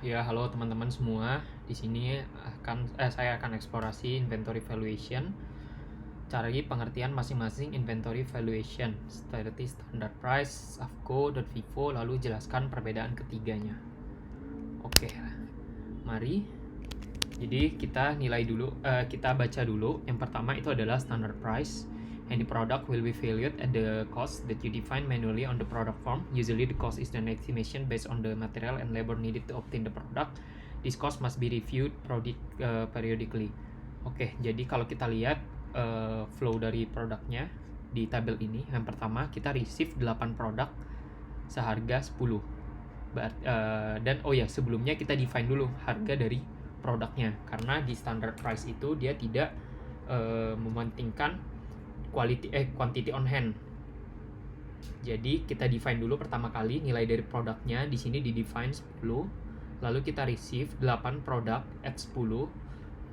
Ya, halo teman-teman semua. Di sini saya akan eksplorasi inventory valuation. Cari pengertian masing-masing inventory valuation, seperti standard price, AFCO, FIFO, lalu jelaskan perbedaan ketiganya. Oke, mari. Jadi kita baca dulu. Yang pertama itu adalah standard price. Any product will be valued at the cost that you define manually on the product form. Usually the cost is an estimation based on the material and labor needed to obtain the product. This cost must be reviewed periodically. Oke, jadi kalau kita lihat flow dari produknya di tabel ini, yang pertama kita receive 8 produk seharga 10. Dan sebelumnya kita define dulu harga dari produknya, karena di standard price itu dia tidak mementingkan quantity on hand. Jadi kita define dulu pertama kali nilai dari produknya. Di sini di define 10, lalu kita receive 8 produk at 10,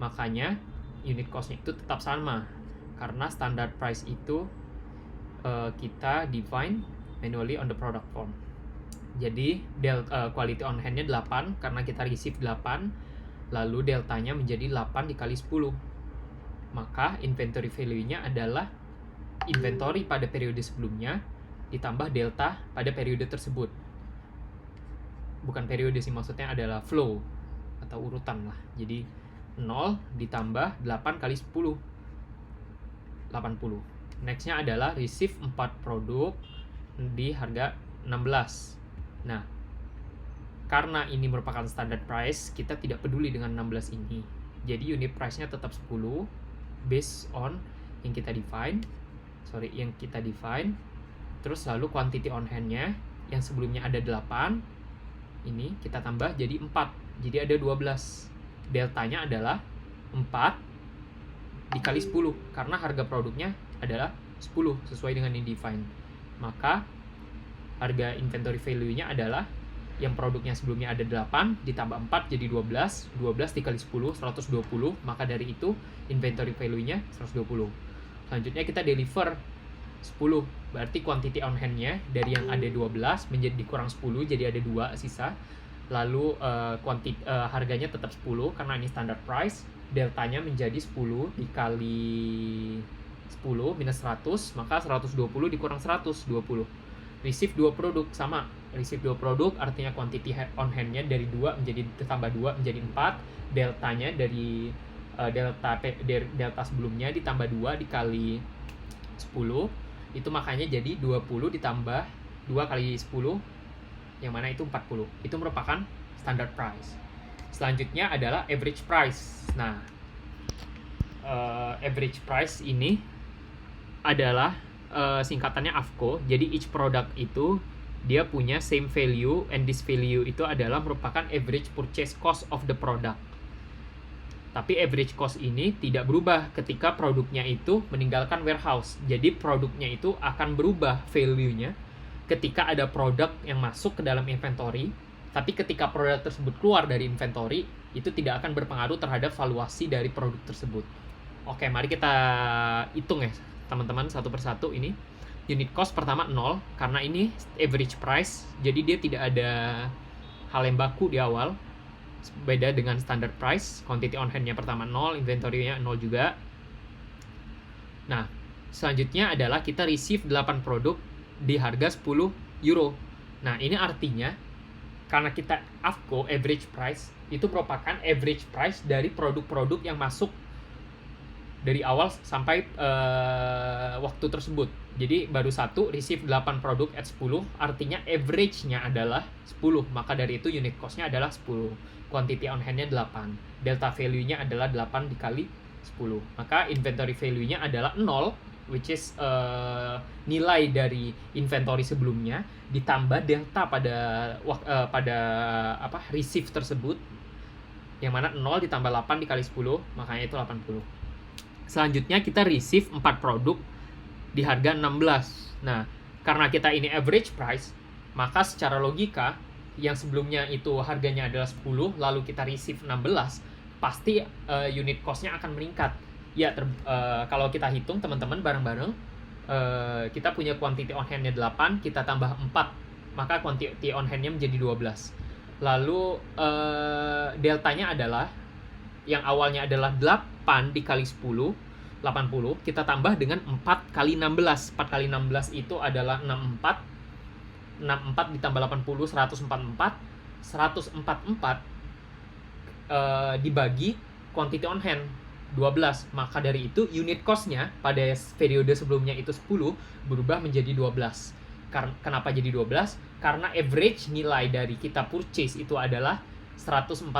makanya unit costnya itu tetap sama karena standard price itu kita define manually on the product form. Jadi quality on hand-nya 8 karena kita receive 8, lalu deltanya menjadi 8 dikali 10. Maka inventory value-nya adalah inventory pada periode sebelumnya ditambah delta pada periode tersebut. Bukan periode sih, maksudnya adalah flow atau urutan lah. Jadi 0 ditambah 8 kali 10, 80. Nextnya adalah receive 4 produk di harga 16. Nah, karena ini merupakan standard price, kita tidak peduli dengan 16 ini. Jadi unit price-nya tetap 10 based on yang kita define. Terus lalu quantity on hand-nya yang sebelumnya ada 8, ini kita tambah jadi 4. Jadi ada 12. Deltanya adalah 4 dikali 10 karena harga produknya adalah 10 sesuai dengan yang define. Maka harga inventory value-nya adalah yang produknya sebelumnya ada 8 ditambah 4 jadi 12. 12 dikali 10 120. Maka dari itu inventory value-nya 120. Selanjutnya kita deliver 10. Berarti quantity on hand-nya dari yang ada 12 menjadi dikurang 10 jadi ada 2 sisa. Lalu harganya tetap 10 karena ini standard price. Deltanya menjadi 10 dikali 10 minus 100, maka 120 dikurang 120. Receive 2 produk, sama. Receive 2 produk artinya quantity on hand-nya dari 2 menjadi tambah 2 menjadi 4. Deltanya dari delta sebelumnya ditambah 2 dikali 10. Itu makanya jadi 20 ditambah 2 kali 10, yang mana itu 40. Itu merupakan standard price. Selanjutnya adalah average price. Nah, average price ini adalah singkatannya AFCO. Jadi each product itu dia punya same value, and this value itu adalah merupakan average purchase cost of the product. Tapi average cost ini tidak berubah ketika produknya itu meninggalkan warehouse. Jadi produknya itu akan berubah value-nya ketika ada produk yang masuk ke dalam inventory. Tapi ketika produk tersebut keluar dari inventory, itu tidak akan berpengaruh terhadap valuasi dari produk tersebut. Oke, mari kita hitung ya teman-teman satu persatu ini. Unit cost pertama 0, karena ini average price, jadi dia tidak ada hal yang baku di awal. Beda dengan standard price, quantity on hand-nya pertama 0, inventory-nya 0 juga. Nah, selanjutnya adalah kita receive 8 produk di harga 10 euro. Nah, ini artinya karena kita AFCO, average price, itu merupakan average price dari produk-produk yang masuk dari awal sampai waktu tersebut. Jadi baru satu receive 8 produk at 10, artinya average-nya adalah 10. Maka dari itu unit cost-nya adalah 10. Quantity on hand-nya 8. Delta value-nya adalah 8 dikali 10. Maka inventory value-nya adalah 0, which is nilai dari inventory sebelumnya ditambah delta pada receive tersebut, yang mana 0 ditambah 8 dikali 10, makanya itu 80. Selanjutnya kita receive 4 produk di harga 16. Nah, karena kita ini average price, maka secara logika yang sebelumnya itu harganya adalah 10, lalu kita receive 16, pasti unit cost-nya akan meningkat. Ya, kalau kita hitung teman-teman bareng-bareng, kita punya quantity on hand-nya 8, kita tambah 4, maka quantity on hand-nya menjadi 12. Lalu deltanya adalah yang awalnya adalah 8 dikali 10, 80, kita tambah dengan 4 kali 16. 4 kali 16 itu adalah 64. 64 ditambah 80, 144. 144 dibagi quantity on hand, 12. Maka dari itu unit cost-nya pada periode sebelumnya itu 10 berubah menjadi 12. Kenapa jadi 12? Karena average nilai dari kita purchase itu adalah 144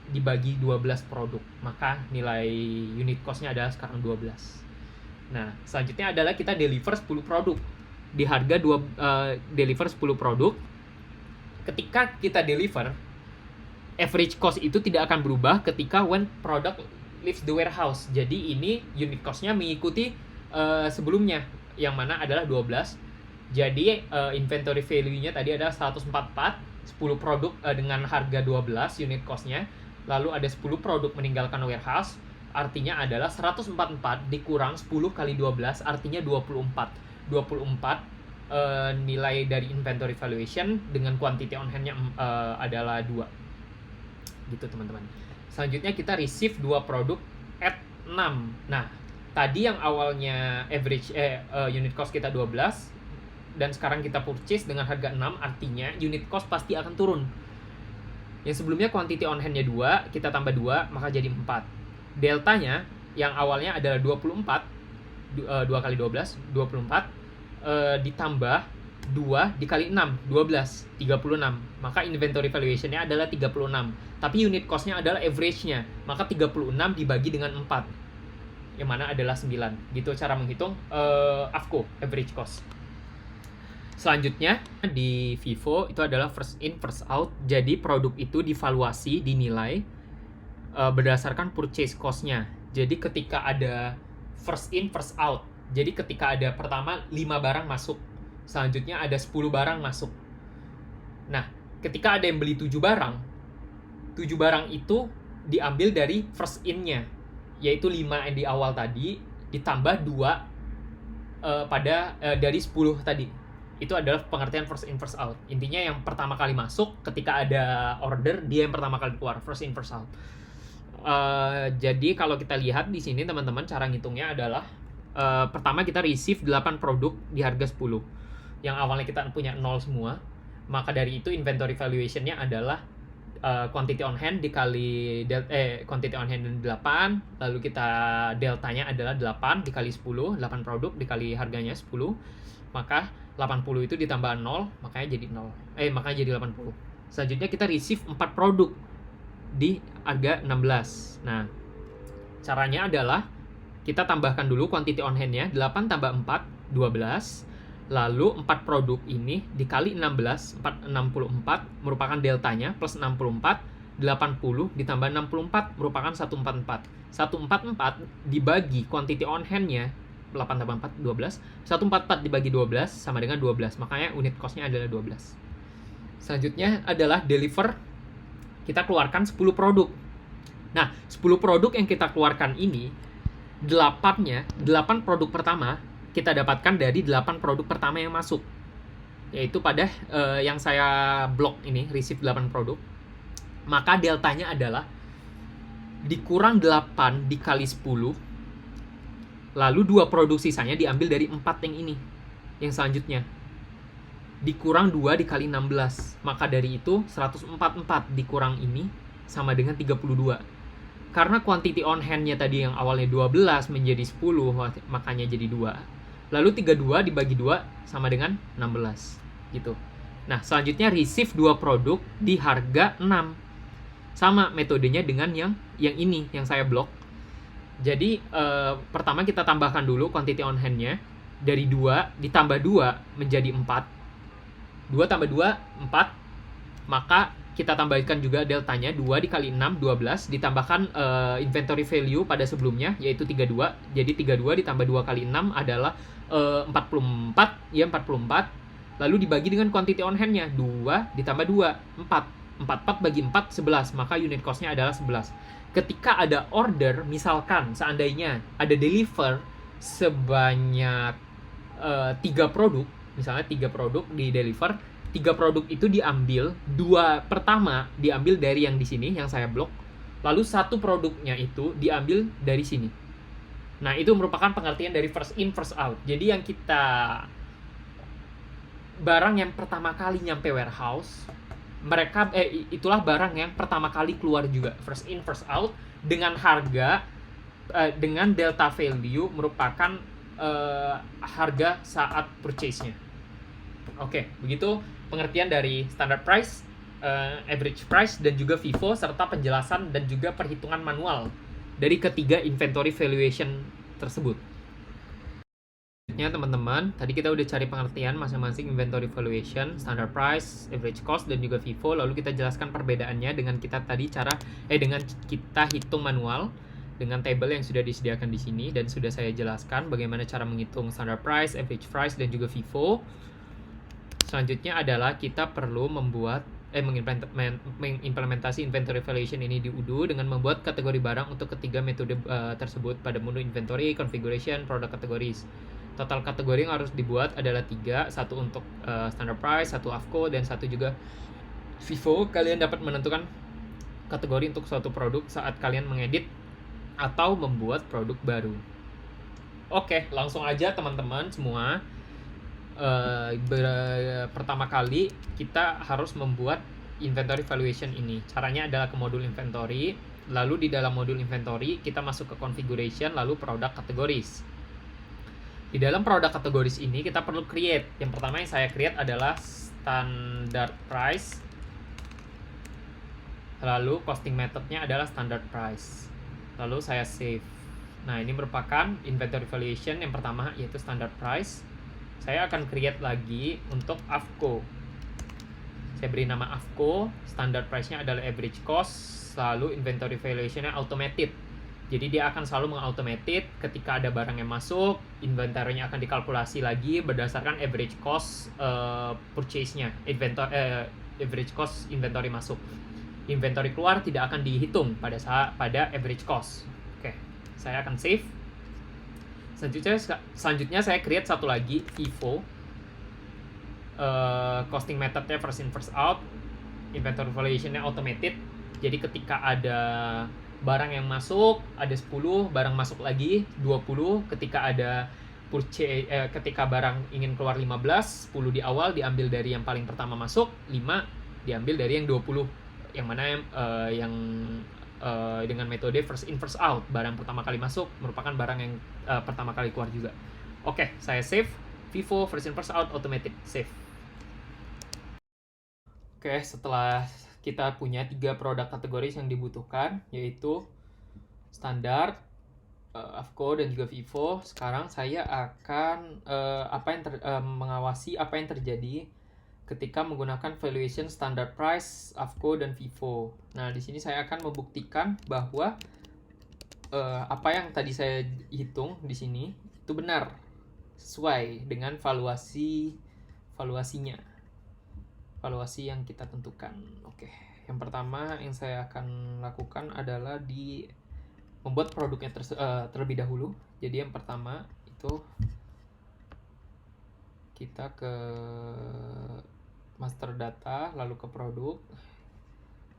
dibagi 12 produk. Maka nilai unit cost-nya adalah sekarang 12. Nah, selanjutnya adalah kita deliver 10 produk. Di harga deliver 10 produk. Ketika kita deliver, average cost itu tidak akan berubah ketika when product leaves the warehouse. Jadi ini unit cost-nya mengikuti sebelumnya, yang mana adalah 12. Jadi inventory value-nya tadi adalah 144, 10 produk dengan harga 12 unit cost-nya. Lalu ada 10 produk meninggalkan warehouse, artinya adalah 144 dikurang 10 kali 12, artinya 24. 24 nilai dari inventory valuation dengan quantity on hand-nya adalah 2. Gitu teman-teman. Selanjutnya kita receive 2 produk at 6. Nah, tadi yang awalnya average unit cost kita 12 dan sekarang kita purchase dengan harga 6, artinya unit cost pasti akan turun. Yang sebelumnya quantity on hand-nya 2, kita tambah 2, maka jadi 4. Deltanya yang awalnya adalah 24, 2 kali 12, 24, ditambah 2 dikali 6, 12, 36. Maka inventory valuation-nya adalah 36. Tapi unit cost-nya adalah average-nya. Maka 36 dibagi dengan 4. Yang mana adalah 9. Gitu cara menghitung AFCO, average cost. Selanjutnya di FIFO itu adalah first in, first out. Jadi produk itu divaluasi, dinilai berdasarkan purchase cost-nya. Jadi ketika ada first in, first out. Jadi ketika ada pertama 5 barang masuk, selanjutnya ada 10 barang masuk. Nah, ketika ada yang beli 7 barang, 7 barang itu diambil dari first in-nya, yaitu 5 yang di awal tadi, ditambah 2 dari 10 tadi. Itu adalah pengertian first in, first out. Intinya yang pertama kali masuk, ketika ada order, dia yang pertama kali keluar, first in, first out. Jadi kalau kita lihat di sini teman-teman, cara ngitungnya adalah pertama kita receive 8 produk di harga 10. Yang awalnya kita punya 0 semua. Maka dari itu inventory valuation-nya adalah quantity on hand dikali quantity on hand 8, lalu kita deltanya adalah 8 dikali 10, 8 produk dikali harganya 10, maka 80 itu ditambah 0, makanya jadi 80. Selanjutnya kita receive 4 produk di harga 16. Nah, caranya adalah kita tambahkan dulu quantity on hand-nya, 8 tambah 4, 12. Lalu 4 produk ini dikali 16, 64 merupakan deltanya, plus 64, 80 ditambah 64 merupakan 144. 144 dibagi quantity on hand-nya, 8 tambah 4, 12. 144 dibagi 12 sama dengan 12, makanya unit cost-nya adalah 12. Selanjutnya adalah deliver, kita keluarkan 10 produk. Nah, 10 produk yang kita keluarkan ini, 8 produk pertama kita dapatkan dari 8 produk pertama yang masuk, yaitu pada yang saya blok ini, receive 8 produk. Maka deltanya adalah dikurang 8 dikali 10, lalu 2 produk sisanya diambil dari 4 yang ini, yang selanjutnya, dikurang 2 dikali 16. Maka dari itu 144 dikurang ini sama dengan 32. Karena quantity on hand-nya tadi yang awalnya 12 menjadi 10, makanya jadi 2. Lalu 32 dibagi 2 sama dengan 16. Gitu. Nah, selanjutnya receive 2 produk di harga 6. Sama metodenya dengan yang ini, yang saya blok. Jadi, pertama kita tambahkan dulu quantity on hand-nya. Dari 2 ditambah 2 menjadi 4. 2 tambah 2, 4. Maka kita tambahkan juga deltanya, 2 dikali 6, 12, ditambahkan inventory value pada sebelumnya, yaitu 32. Jadi 32 ditambah 2 kali 6 adalah 44, ya 44. Lalu dibagi dengan quantity on hand-nya, 2 ditambah 2, 4. 44 bagi 4, 11, maka unit cost-nya adalah 11. Ketika ada order, misalkan seandainya ada deliver sebanyak 3 produk, misalnya 3 produk di deliver, 3 produk itu diambil, 2 pertama diambil dari yang di sini yang saya blok, lalu 1 produknya itu diambil dari sini. Nah, itu merupakan pengertian dari first in first out. Jadi yang kita barang yang pertama kali nyampe warehouse, mereka itulah barang yang pertama kali keluar juga, first in first out, dengan harga dengan delta value merupakan harga saat purchase-nya. Oke, begitu pengertian dari standard price, average price, dan juga FIFO, serta penjelasan dan juga perhitungan manual dari ketiga inventory valuation tersebut. Selanjutnya teman-teman, tadi kita udah cari pengertian masing-masing inventory valuation, standard price, average cost, dan juga FIFO. Lalu kita jelaskan perbedaannya dengan kita tadi dengan kita hitung manual dengan table yang sudah disediakan di sini, dan sudah saya jelaskan bagaimana cara menghitung standard price, average price, dan juga FIFO. Selanjutnya adalah kita perlu mengimplementasi inventory valuation ini di Odoo dengan membuat kategori barang untuk ketiga metode tersebut pada menu inventory, configuration, product categories. Total kategori yang harus dibuat adalah 3, satu untuk standard price, satu AFCO, dan satu juga FIFO. Kalian dapat menentukan kategori untuk suatu produk saat kalian mengedit atau membuat produk baru. Oke, langsung aja teman-teman semua. Pertama kali kita harus membuat inventory valuation ini. Caranya adalah ke modul inventory, lalu di dalam modul inventory kita masuk ke configuration, lalu product categories. Di dalam product categories ini kita perlu create. Yang pertama yang saya create adalah standard price, lalu costing methodnya adalah standard price, lalu saya save. Nah, ini merupakan inventory valuation yang pertama, yaitu standard price. Saya akan create lagi untuk AFCO. Saya beri nama AFCO, standard price-nya adalah average cost, lalu inventory valuation-nya automated. Jadi dia akan selalu mengautomated ketika ada barang yang masuk, inventory-nya akan dikalkulasi lagi berdasarkan average cost purchase-nya, average cost inventory masuk. Inventory keluar tidak akan dihitung pada average cost. Oke, saya akan save. Selanjutnya saya create satu lagi FIFO, costing methodnya first in first out, inventory valuation-nya automated. Jadi ketika ada barang yang masuk ada 10, barang masuk lagi 20. Ketika ada ketika barang ingin keluar 15, 10 di awal diambil dari yang paling pertama masuk, 5 diambil dari yang 20. Yang mana yang dengan metode first in first out, barang pertama kali masuk merupakan barang yang pertama kali keluar juga. Oke, saya save. FIFO first in first out automated, save. Oke, setelah kita punya 3 produk kategori yang dibutuhkan, yaitu standar, AFCO, dan juga FIFO, sekarang saya akan mengawasi apa yang terjadi ketika menggunakan valuation standard price, AFCO, dan FIFO. Nah, di sini saya akan membuktikan bahwa apa yang tadi saya hitung di sini itu benar, sesuai dengan valuasi yang kita tentukan. Oke, yang pertama yang saya akan lakukan adalah membuat produknya terlebih dahulu. Jadi yang pertama itu kita ke master data, lalu ke produk.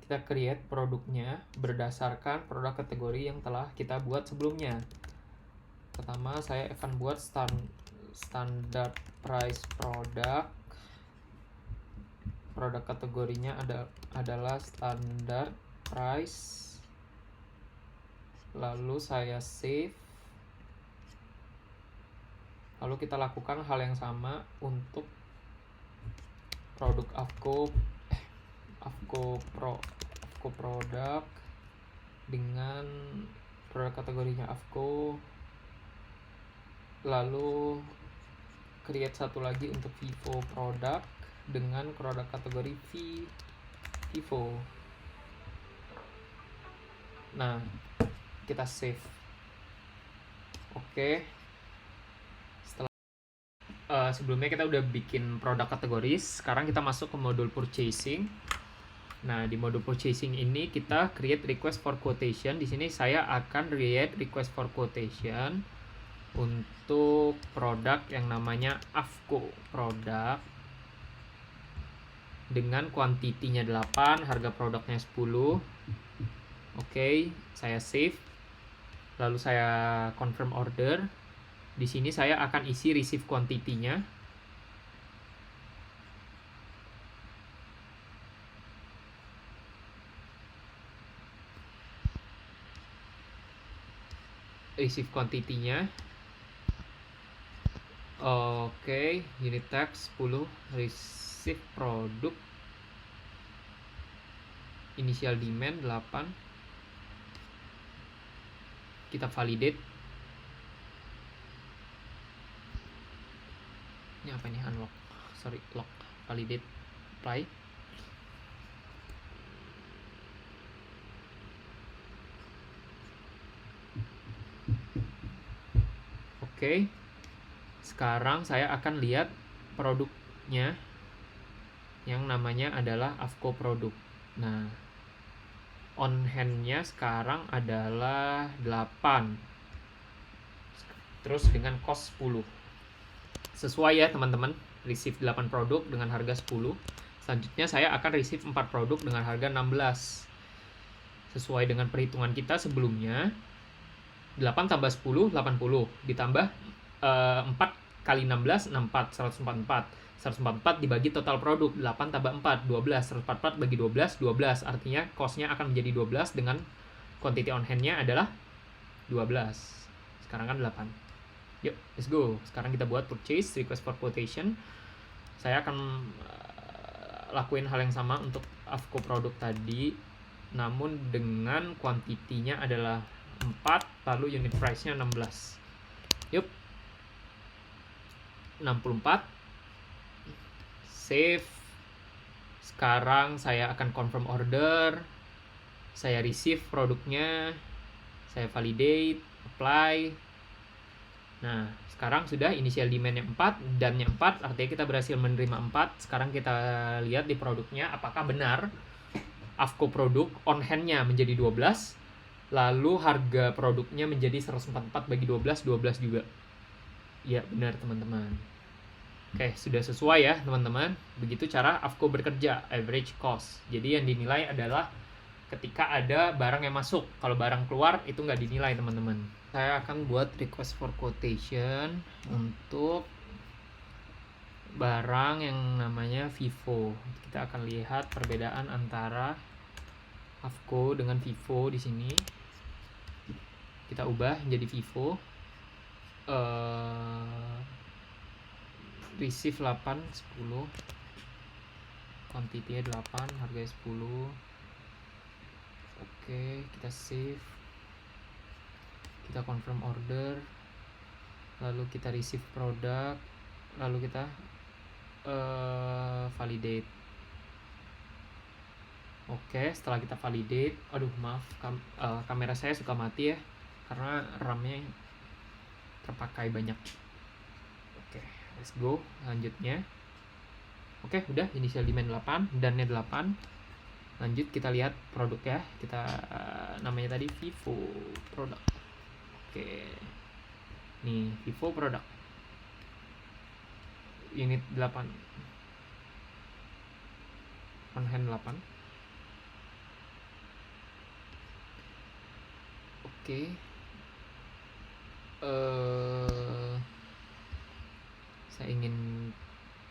Kita create produknya berdasarkan produk kategori yang telah kita buat sebelumnya. Pertama saya akan buat standard price produk. Produk kategorinya adalah standard price. Lalu saya save. Lalu kita lakukan hal yang sama untuk produk AFCO produk dengan produk kategorinya AFCO. Lalu create satu lagi untuk FIFO produk dengan produk kategori FIFO. Nah, kita save. Oke. Sebelumnya kita udah bikin produk kategoris. Sekarang kita masuk ke modul purchasing. Nah, di modul purchasing ini kita create request for quotation. Di sini saya akan create request for quotation untuk produk yang namanya AFCO produk dengan kuantitinya 8, harga produknya 10. Oke, saya save. Lalu saya confirm order. Di sini saya akan isi receive quantity-nya. Receive quantity-nya. Oke, unit text 10, receive produk, initial demand 8. Kita validate. Ini apa nih? Unlock. Sorry, lock. Validate. Apply. Oke. Sekarang saya akan lihat produknya yang namanya adalah Avco produk. Nah, on hand-nya sekarang adalah 8. Terus dengan cost 10. Sesuai ya teman-teman, receive 8 produk dengan harga 10. Selanjutnya saya akan receive 4 produk dengan harga 16. Sesuai dengan perhitungan kita sebelumnya, 8 tambah 10, 80. Ditambah 4 kali 16, 64, 144. 144 dibagi total produk, 8 tambah 4, 12. 144 bagi 12, 12. Artinya cost-nya akan menjadi 12 dengan quantity on hand-nya adalah 12. Sekarang kan 8. Yuk, let's go. Sekarang kita buat purchase, request for quotation. Saya akan lakuin hal yang sama untuk Avco produk tadi, namun dengan kuantitinya adalah 4, lalu unit price-nya 16. Yuk. 64. Save. Sekarang saya akan confirm order. Saya receive produknya. Saya validate, apply. Nah, sekarang sudah initial demand-nya 4, dan-nya 4, artinya kita berhasil menerima 4. Sekarang kita lihat di produknya apakah benar Avco produk on hand-nya menjadi 12, lalu harga produknya menjadi 144 bagi 12, 12 juga. Ya, benar teman-teman. Oke, sudah sesuai ya teman-teman. Begitu cara Avco bekerja, average cost. Jadi yang dinilai adalah ketika ada barang yang masuk. Kalau barang keluar itu nggak dinilai teman-teman. Saya akan buat request for quotation untuk barang yang namanya Vivo. Kita akan lihat perbedaan antara Avco dengan Vivo di sini. Kita ubah menjadi Vivo. Receive 8, 10. Quantity-nya 8, harganya 10. Oke, kita save. Kita confirm order. Lalu kita receive produk. Lalu kita validate. Oke, setelah kita validate, aduh maaf, kamera saya suka mati ya, karena RAM-nya terpakai banyak. Oke, let's go. Lanjutnya. Oke, udah initial demand 8, dan-nya 8. Lanjut kita lihat produk ya. Kita namanya tadi Vivo produk. Oke. Nih, Vivo produk. Unit 8. On hand 8. Oke. Saya ingin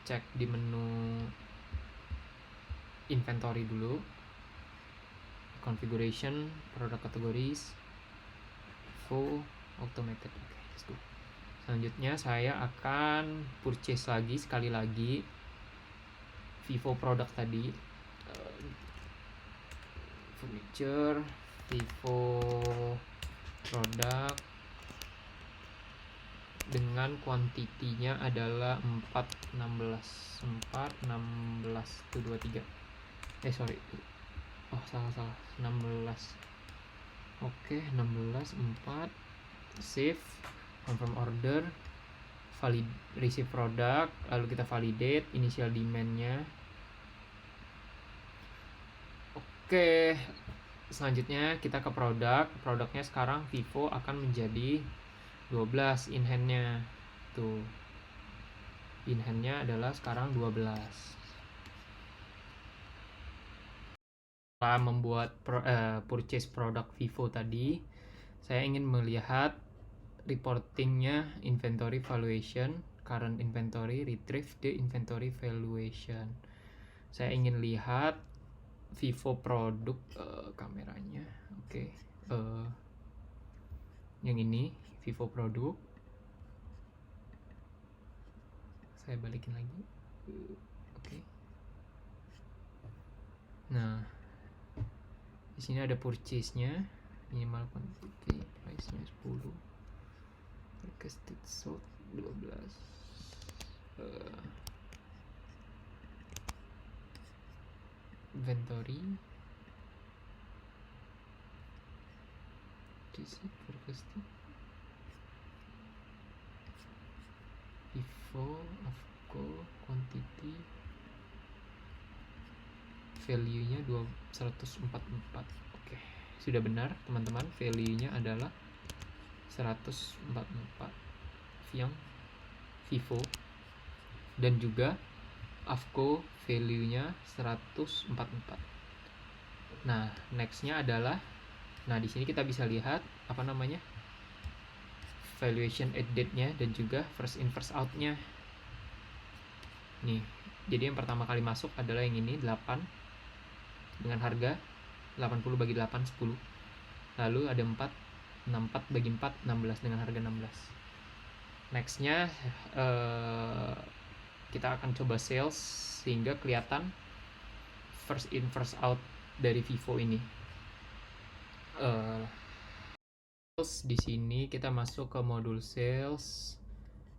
cek di menu inventory dulu. Configuration, product categories, Vivo, automated. Oke, let's go. Selanjutnya saya akan purchase lagi sekali lagi Vivo produk tadi. Furniture, Vivo produk dengan kuantitinya adalah 416 itu 23. Sorry. Oh, salah 16. Oke, 16 4. Save, confirm order, receive produk, lalu kita validate initial demand-nya. Oke, selanjutnya kita ke produknya sekarang Vivo akan menjadi 12 in hand-nya. Tuh. In hand-nya adalah sekarang 12. Setelah membuat purchase produk Vivo tadi, saya ingin melihat reportingnya inventory valuation, current inventory, retrieve the inventory valuation. Saya ingin lihat Vivo produk kameranya. Oke. Yang ini Vivo produk. Saya balikin lagi. Oke. Nah, di sini ada purchase-nya, minimal quantity, price-nya 10. Requested sold 12. Inventory. Receipt requested. Vivo, Avco, quantity, value-nya 144. Oke, sudah benar teman-teman, value-nya adalah 144 yang Vivo, dan juga Avco value-nya 144. Nah, next-nya adalah, nah di sini kita bisa lihat apa namanya, valuation at date-nya dan juga first in first out-nya. Nih, jadi yang pertama kali masuk adalah yang ini 8 dengan harga 80 bagi 8 10. Lalu ada 4 64 bagi 4 16 dengan harga 16. Next-nya kita akan coba sales sehingga kelihatan first in first out dari Vivo ini. Di sini kita masuk ke modul sales,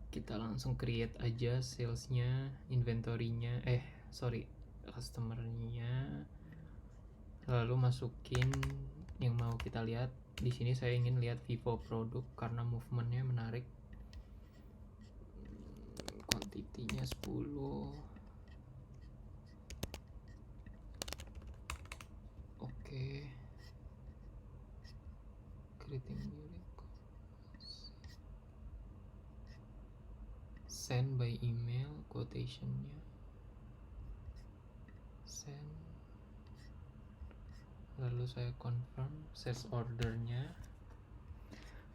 kita langsung create aja salesnya, inventory-nya, customer-nya, lalu masukin yang mau kita lihat. Di sini saya ingin lihat Vivo produk karena movement-nya menarik. Quantity-nya 10. Oke. Creating new request. Send by email, quotation-nya. Send. Lalu saya confirm sales order-nya.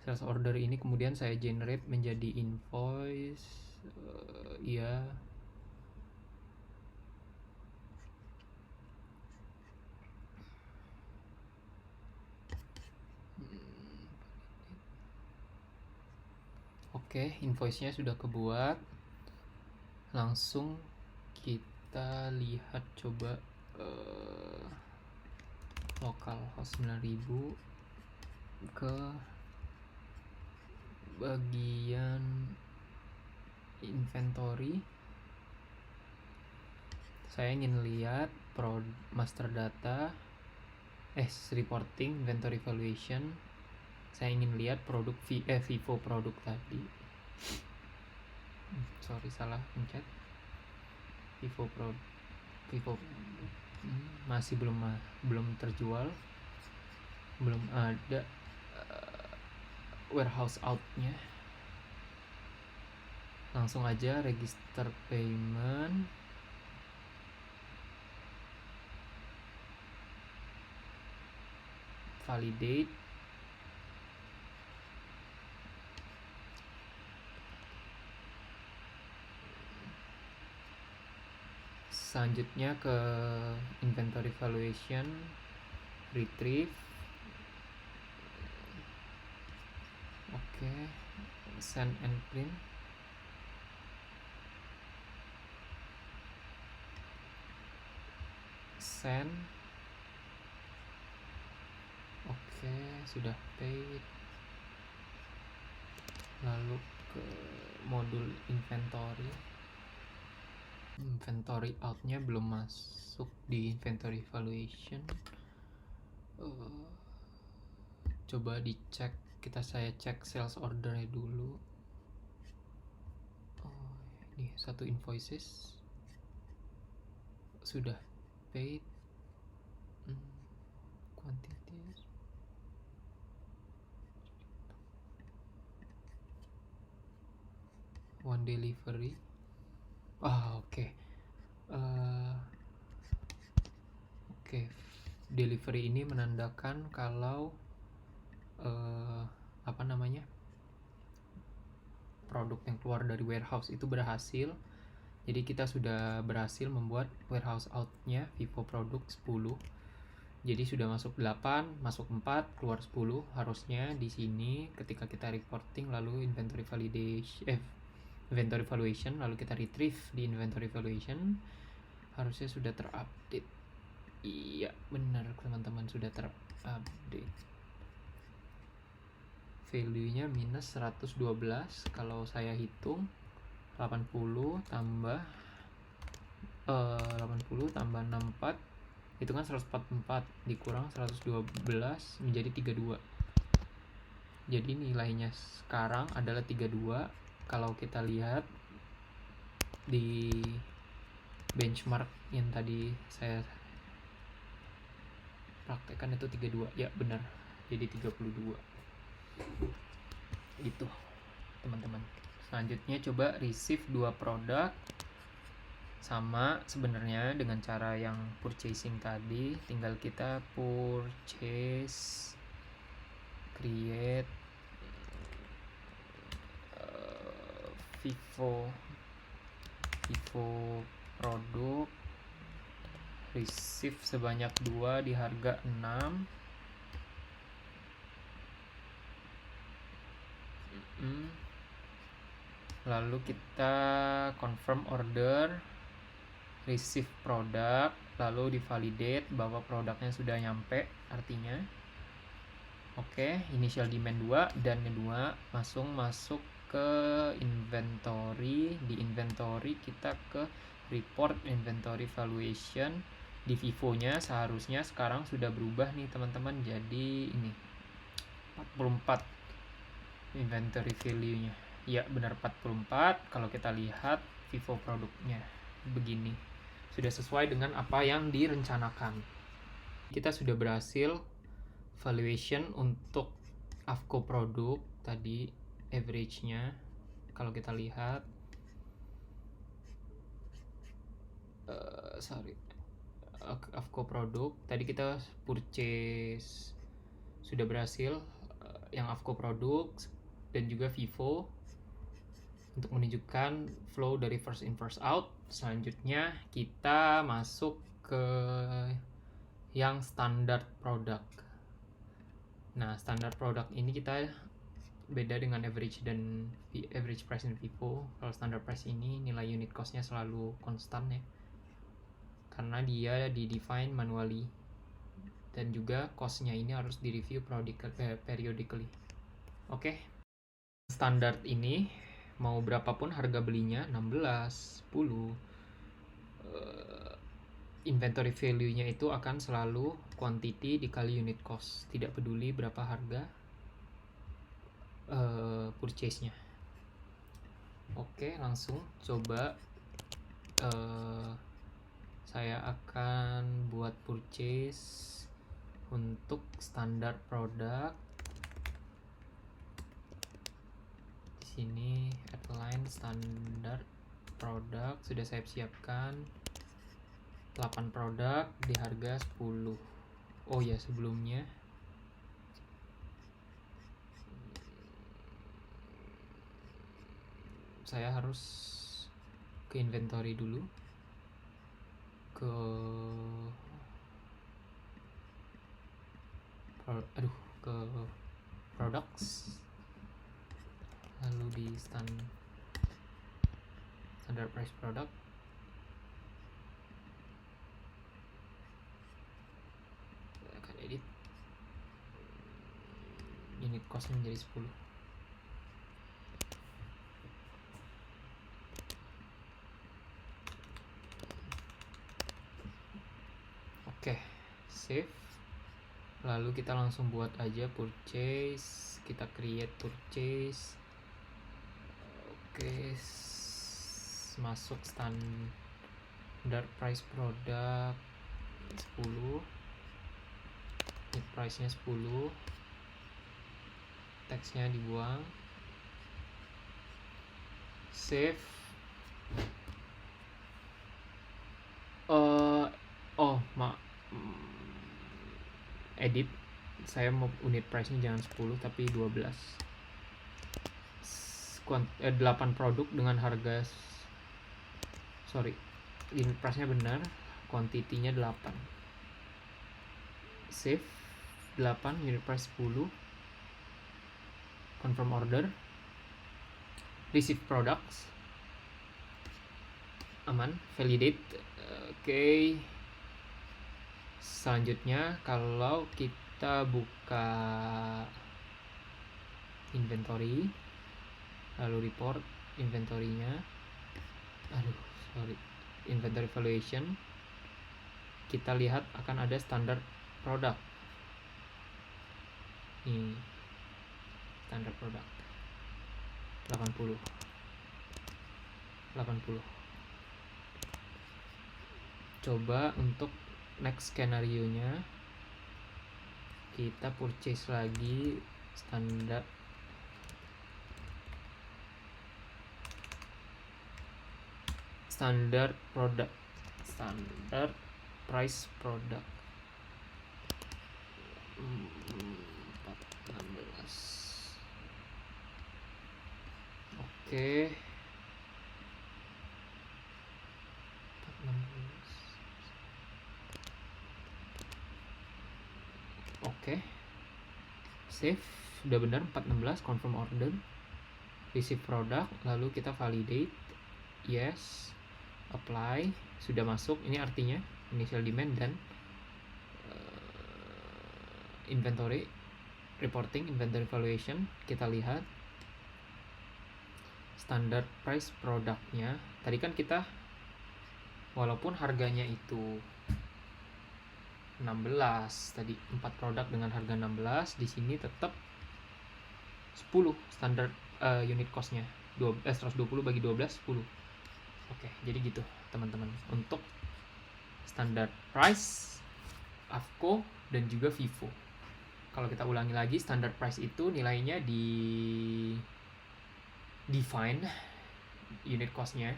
Sales order ini kemudian saya generate menjadi invoice. Iya. Oke, invoice-nya sudah kebuat. Langsung kita lihat coba localhost 9000 ke bagian inventory. Saya ingin lihat master data, reporting inventory valuation. Saya ingin lihat produk Vivo produk tadi. Sorry, salah pencet. Vivo masih belum terjual, belum ada warehouse out-nya. Langsung aja register payment. Validate. Selanjutnya ke inventory valuation, retrieve. Oke, send and print. Send. Oke, sudah paid. Lalu ke modul inventory. Inventory out-nya belum masuk di inventory valuation. Coba dicek, saya cek sales order-nya dulu. Ini satu invoices sudah paid. Quantities one delivery. Oke. delivery ini menandakan kalau produk yang keluar dari warehouse itu berhasil. Jadi kita sudah berhasil membuat warehouse out-nya Vivo produk 10. Jadi sudah masuk 8, masuk 4, keluar 10. Harusnya di sini ketika kita reporting lalu inventory valuation lalu kita retrieve di inventory valuation, harusnya sudah terupdate. Iya, benar teman-teman, sudah terupdate. Value-nya minus 112 kalau saya hitung. 80 tambah 64 itu kan 144 dikurang 112 menjadi 32. Jadi nilainya sekarang adalah 32. Kalau kita lihat di benchmark yang tadi saya praktekkan itu 32. Ya benar, jadi 32 gitu teman-teman. Selanjutnya coba receive 2 produk, sama sebenarnya dengan cara yang purchasing tadi, tinggal kita purchase create Vivo produk, receive sebanyak 2 di harga 6. Lalu kita confirm order, receive produk, lalu divalidate bahwa produknya sudah nyampe, artinya oke, initial demand 2 dan 2 masuk ke inventory. Di inventory kita ke report inventory valuation. Di Vivo nya seharusnya sekarang sudah berubah nih teman-teman, jadi ini 44 inventory value nya. Ya benar 44. Kalau kita lihat Vivo produknya begini, sudah sesuai dengan apa yang direncanakan. Kita sudah berhasil valuation untuk AFCO produk tadi, average-nya kalau kita lihat AFCO produk tadi kita purchase sudah berhasil, yang AFCO produk dan juga Vivo untuk menunjukkan flow dari first in first out. Selanjutnya kita masuk ke yang standar produk. Nah, standar produk ini kita beda dengan average dan average price in Vivo. Kalau standard price ini nilai unit cost-nya selalu konstan ya, karena dia di define manually, dan juga cost-nya ini harus di review periodically. Oke. Standar ini mau berapapun harga belinya, 16, 10, inventory value-nya itu akan selalu quantity dikali unit cost, tidak peduli berapa harga purchase-nya. Oke, langsung coba saya akan buat purchase untuk standar produk. Di sini outline standar produk sudah saya siapkan 8 produk di harga 10. Oh ya, sebelumnya saya harus ke inventory dulu, ke products, lalu di standard price product, saya akan edit unit cost menjadi 10. Oke, save. Lalu kita langsung buat aja purchase, kita create purchase. Oke, masuk standard price product 10, net price nya 10, text nya dibuang, save. edit, saya mau unit price nya jangan 10 tapi 12. 8 produk dengan harga, unit price nya benar, quantity nya 8. Save 8, unit price 10, confirm order, receive products, aman, validate. Oke. Selanjutnya kalau kita buka inventory, lalu report inventory-nya, inventory valuation, kita lihat akan ada standard product. Ini standard product 80. Coba untuk next skenario nya kita purchase lagi standar product, standard price product 416. Oke. 416. Oke. Save, udah benar 416, confirm order, receive product, lalu kita validate, yes, apply, sudah masuk. Ini artinya initial demand dan inventory reporting, inventory valuation. Kita lihat standard price produknya. Tadi kan kita walaupun harganya itu 16, tadi 4 produk dengan harga 16, di sini tetap 10 standard unit cost-nya. 120 bagi 12 10. Oke, jadi gitu teman-teman untuk standard price, AFCO dan juga FIFO. Kalau kita ulangi lagi, standard price itu nilainya di define unit cost-nya,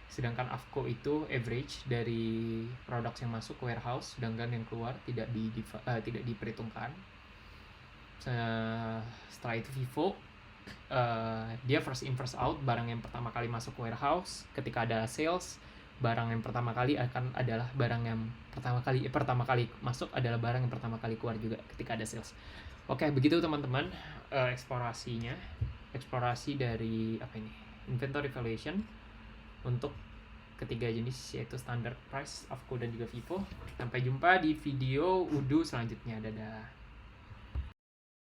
sedangkan AFCO itu average dari produk yang masuk ke warehouse, sedangkan yang keluar tidak diperhitungkan. Setelah itu FIFO, dia first in first out, barang yang pertama kali masuk ke warehouse. Ketika ada sales, barang yang pertama kali adalah barang yang pertama kali masuk adalah barang yang pertama kali keluar juga ketika ada sales. Oke, begitu teman-teman eksplorasi dari inventory valuation untuk ketiga jenis, yaitu standard price, AFCO dan juga FIFO. Sampai jumpa di video Udu selanjutnya. Dadah.